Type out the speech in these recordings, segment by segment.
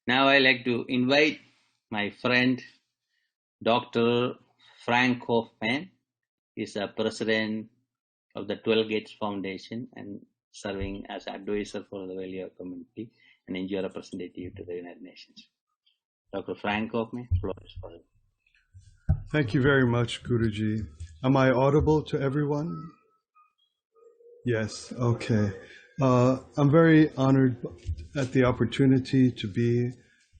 Now I like to invite my friend Dr. Frank Kaufmann. He's a president of the 12 Gates Foundation and serving as advisor for the Value community and NGO representative to the United Nations. Dr. Frank Kaufmann, floor is for you. Thank you very much, Guruji. Am I audible to everyone? Yes, okay. I'm very honored at the opportunity to be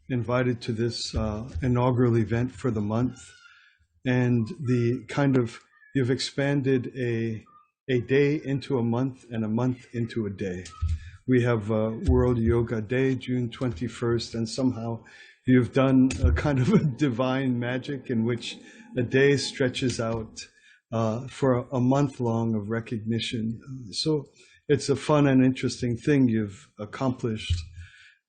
invited to this inaugural event for the month. And the kind of, you've expanded a day into a month and a month into a day. We have World Yoga Day, June 21st, and somehow you've done a kind of a divine magic in which a day stretches out for a month long of recognition. So it's a fun and interesting thing you've accomplished.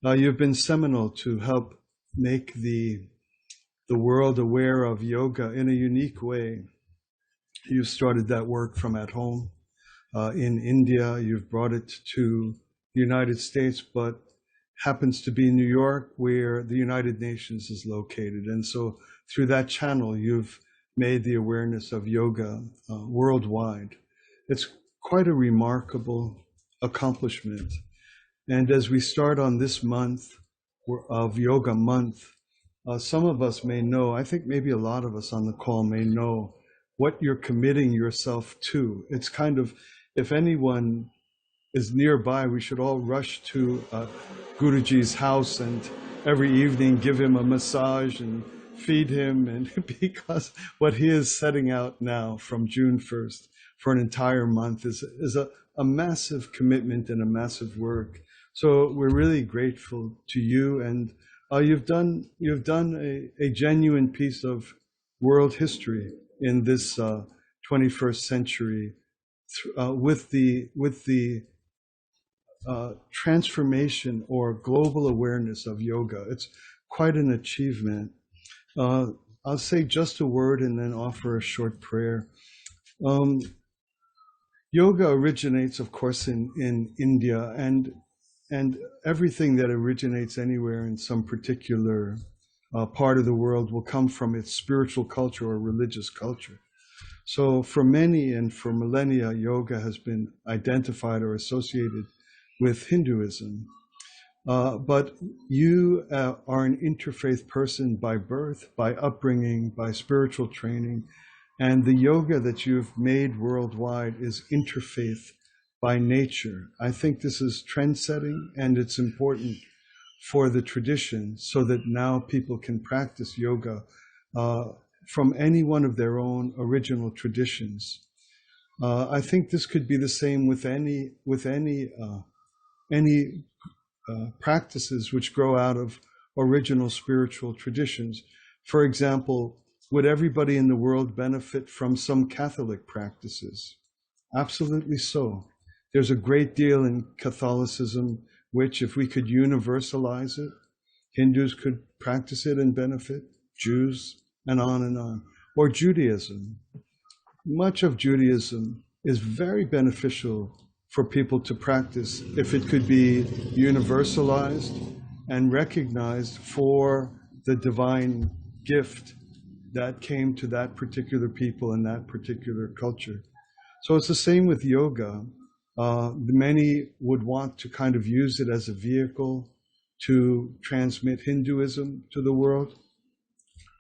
You've been seminal to help make the world aware of yoga in a unique way. You started that work from at home in India. You've brought it to the United States, but happens to be New York, where the United Nations is located. And so through that channel, you've made the awareness of yoga worldwide. It's quite a remarkable accomplishment. And as we start on this month of Yoga Month, some of us may know, I think maybe a lot of us on the call may know what you're committing yourself to. It's kind of, if anyone is nearby, we should all rush to Guruji's house and every evening give him a massage and feed him, and because what he is setting out now from June 1st for an entire month is a massive commitment and a massive work. So we're really grateful to you, and you've done a genuine piece of world history in this 21st century with the transformation or global awareness of yoga. It's quite an achievement. I'll say just a word and then offer a short prayer. Yoga originates, of course, in India, and everything that originates anywhere in some particular part of the world will come from its spiritual culture or religious culture. So for many and for millennia, yoga has been identified or associated with Hinduism. But you are an interfaith person by birth, by upbringing, by spiritual training. And the yoga that you've made worldwide is interfaith by nature. I think this is trend-setting, and it's important for the tradition so that now people can practice yoga from any one of their own original traditions. I think this could be the same with any practices which grow out of original spiritual traditions. For example, would everybody in the world benefit from some Catholic practices? Absolutely so. There's a great deal in Catholicism which, if we could universalize it, Hindus could practice it and benefit, Jews, and on and on. Or Judaism. Much of Judaism is very beneficial for people to practice if it could be universalized and recognized for the divine gift that came to that particular people and that particular culture. So it's the same with yoga. Many would want to kind of use it as a vehicle to transmit Hinduism to the world.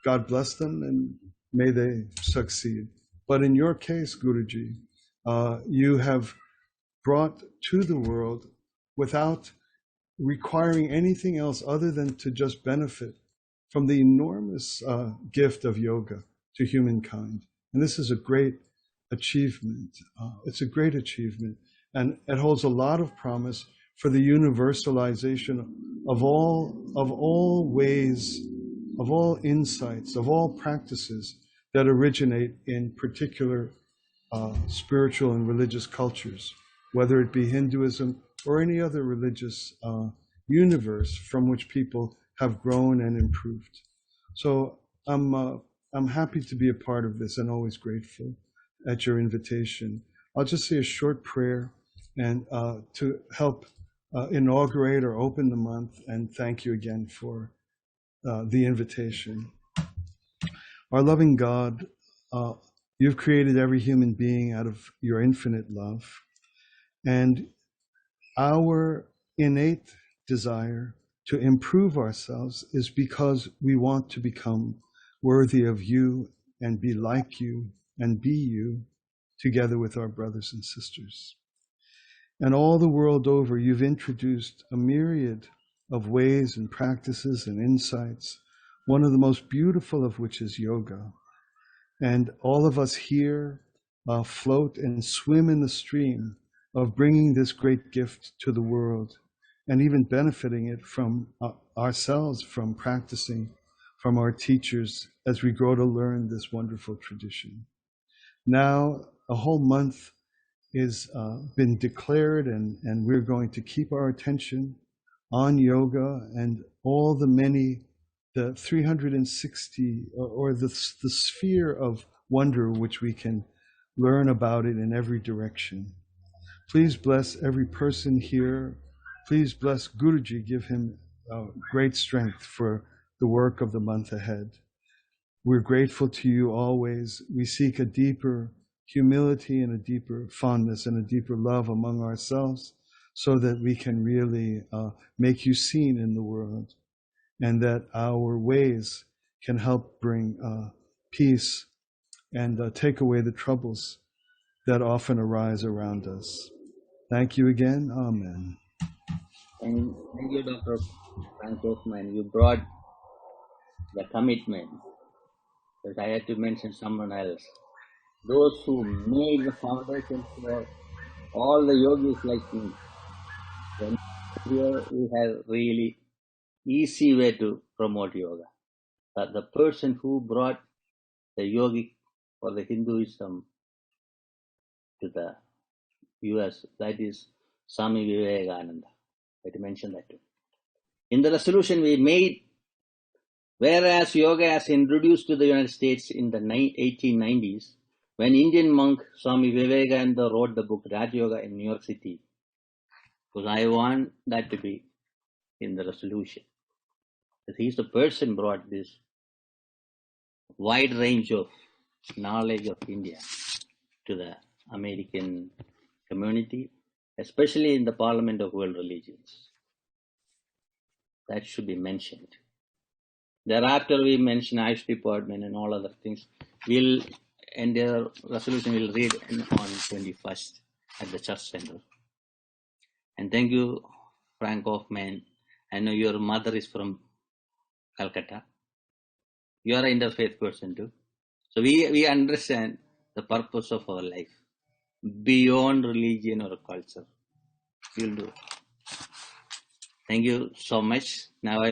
God bless them and may they succeed. But in your case, Guruji, you have brought to the world without requiring anything else other than to just benefit from the enormous gift of yoga to humankind. And this is a great achievement. It's a great achievement. And it holds a lot of promise for the universalization of all ways, of all insights, of all practices that originate in particular spiritual and religious cultures, whether it be Hinduism or any other religious universe from which people have grown and improved. So I'm happy to be a part of this and always grateful at your invitation. I'll just say a short prayer and to help inaugurate or open the month, and thank you again for the invitation. Our loving God, you've created every human being out of your infinite love, and our innate desire to improve ourselves is because we want to become worthy of you and be like you and be you together with our brothers and sisters. And all the world over, you've introduced a myriad of ways and practices and insights, one of the most beautiful of which is yoga. And all of us here float and swim in the stream of bringing this great gift to the world and even benefiting it from ourselves, from practicing, from our teachers as we grow to learn this wonderful tradition. Now, a whole month is been declared, and we're going to keep our attention on yoga and all the 360 or the sphere of wonder which we can learn about it in every direction. Please bless every person here. Please bless Guruji, give him great strength for the work of the month ahead. We're grateful to you always. We seek a deeper humility and a deeper fondness and a deeper love among ourselves so that we can really make you seen in the world, and that our ways can help bring peace and take away the troubles that often arise around us. Thank you again. Amen. And thank you, Dr. Frank Kaufmann. You brought the commitment. But I had to mention someone else. Those who made the foundation for all the yogis like me. Then here we have really easy way to promote yoga. But the person who brought the yogic or the Hinduism to the US, that is Swami Vivekananda. I had to mention that too. In the resolution we made, whereas yoga has introduced to the United States in the 1890s, when Indian monk Swami Vivekananda wrote the book Raj Yoga in New York City, because I want that to be in the resolution. Because he's the person brought this wide range of knowledge of India to the American community, especially in the Parliament of World Religions. That should be mentioned. Thereafter, we mention Ayush Department and all other things. We'll, and the resolution we'll read on 21st at the Church Center. And thank you, Frank Kaufmann. I know your mother is from Calcutta. You are an interfaith person too. So we understand the purpose of our life beyond religion or culture. We'll do it. Thank you so much. Now I